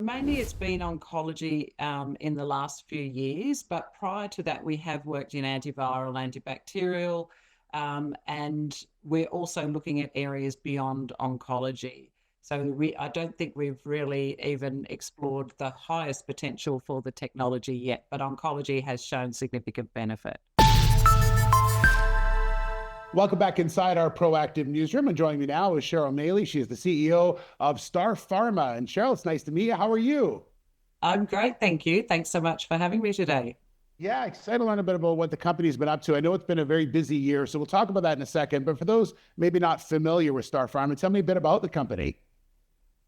mainly it's been oncology in the last few years, but prior to that, we have worked in antiviral, antibacterial, and we're also looking at areas beyond oncology. I don't think we've really even explored the highest potential for the technology yet, but oncology has shown significant benefit. Welcome back inside our proactive newsroom. And joining me now is Cheryl Mailey. She is the CEO of Star Pharma. And Cheryl, it's nice to meet you. How are you? I'm great, thank you. Thanks so much for having me today. Yeah, excited to learn a bit about what the company's been up to. I know it's been a very busy year, so we'll talk about that in a second. But for those maybe not familiar with Star Pharma, tell me a bit about the company.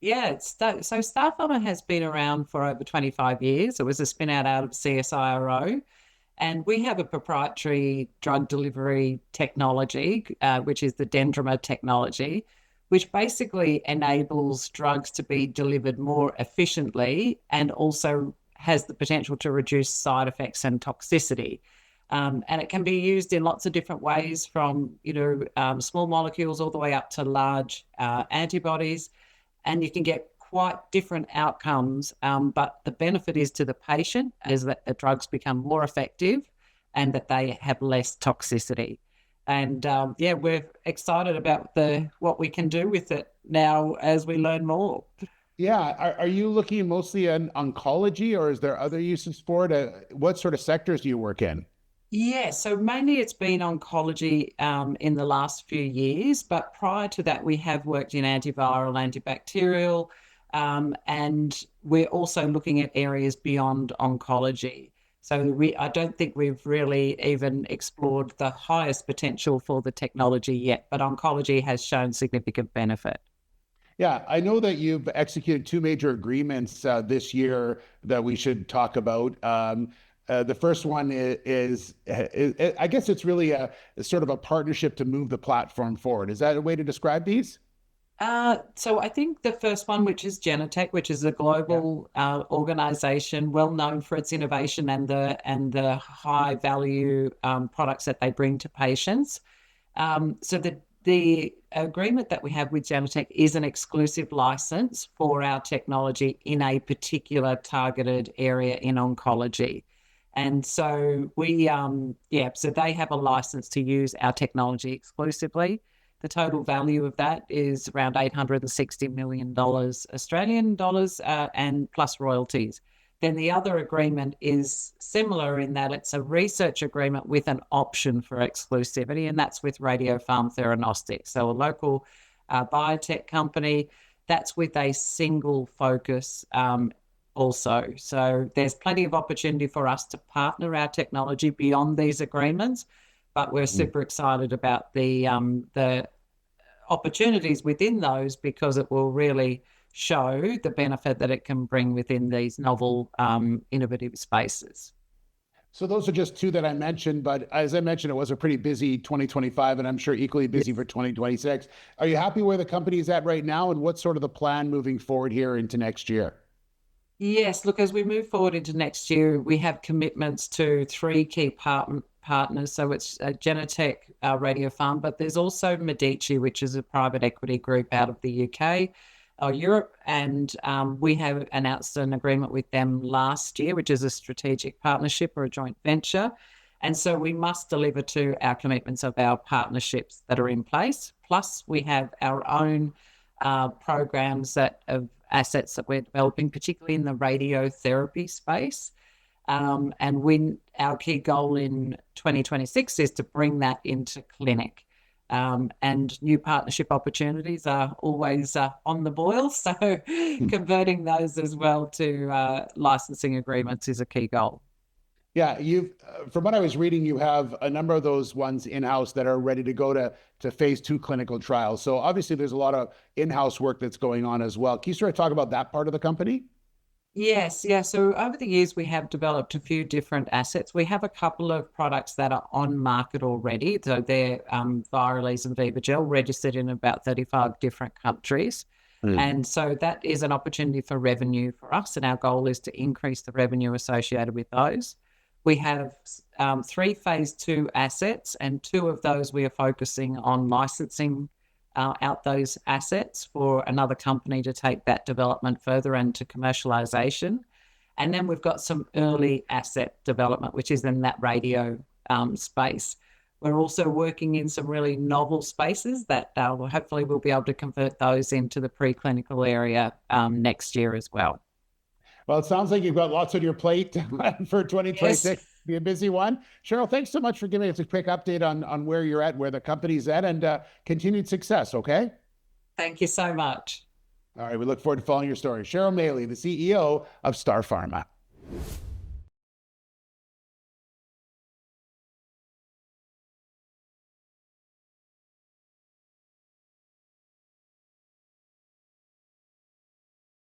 Yeah, so Star Pharma has been around for over 25 years. It was a spin out of CSIRO. And we have a proprietary drug delivery technology, which is the Dendrimer technology, which basically enables drugs to be delivered more efficiently and also has the potential to reduce side effects and toxicity. And it can be used in lots of different ways, from small molecules all the way up to large antibodies, and you can get quite different outcomes, but the benefit is to the patient is that the drugs become more effective and that they have less toxicity. And we're excited about what we can do with it now as we learn more. Yeah, are you looking mostly in oncology, or is there other uses for it? What sort of sectors do you work in? Yeah, so mainly it's been oncology in the last few years, but prior to that, we have worked in antiviral, antibacterial, and we're also looking at areas beyond oncology. I don't think we've really even explored the highest potential for the technology yet, but oncology has shown significant benefit. Yeah, I know that you've executed two major agreements this year that we should talk about. The first one is, I guess it's really a sort of a partnership to move the platform forward. Is that a way to describe these? So I think the first one, which is Genentech, which is a global organization well known for its innovation and the high value products that they bring to patients. So the agreement that we have with Genentech is an exclusive license for our technology in a particular targeted area in oncology. And so so they have a license to use our technology exclusively. The total value of that is around $860 million Australian dollars, and plus royalties. Then the other agreement is similar in that it's a research agreement with an option for exclusivity, and that's with Radiopharm Theranostics, so a local biotech company that's with a single focus also. So there's plenty of opportunity for us to partner our technology beyond these agreements, but we're super excited about the opportunities within those, because it will really show the benefit that it can bring within these novel, innovative spaces. So those are just two that I mentioned, but as I mentioned, it was a pretty busy 2025, and I'm sure equally busy for 2026. Are you happy where the company is at right now, and what's sort of the plan moving forward here into next year? Yes, look, as we move forward into next year, we have commitments to three key partners. So it's Genentech, Radiopharm, but there's also Medici, which is a private equity group out of the UK or Europe. And we have announced an agreement with them last year, which is a strategic partnership or a joint venture. And so we must deliver to our commitments of our partnerships that are in place. Plus, we have our own programs of assets that we're developing, particularly in the radiotherapy space. And our key goal in 2026 is to bring that into clinic. And new partnership opportunities are always on the boil. So converting those as well to licensing agreements is a key goal. Yeah, from what I was reading, you have a number of those ones in-house that are ready to go to phase 2 clinical trials. So obviously there's a lot of in-house work that's going on as well. Can you sort of talk about that part of the company? Yes, yeah. So over the years, we have developed a few different assets. We have a couple of products that are on market already. So they're Viralise and Vivagel, registered in about 35 different countries. And so that is an opportunity for revenue for us. And our goal is to increase the revenue associated with those. We have 3 phase 2 assets, and 2 of those we are focusing on licensing out those assets for another company to take that development further and to commercialization. And then we've got some early asset development, which is in that radio space. We're also working in some really novel spaces that hopefully we'll be able to convert those into the preclinical area next year as well. Well, it sounds like you've got lots on your plate for 2026. Yes. Be a busy one. Cheryl, thanks so much for giving us a quick update on where you're at, where the company's at, and continued success, okay? Thank you so much. All right, we look forward to following your story. Cheryl Mailey, the CEO of Star Pharma.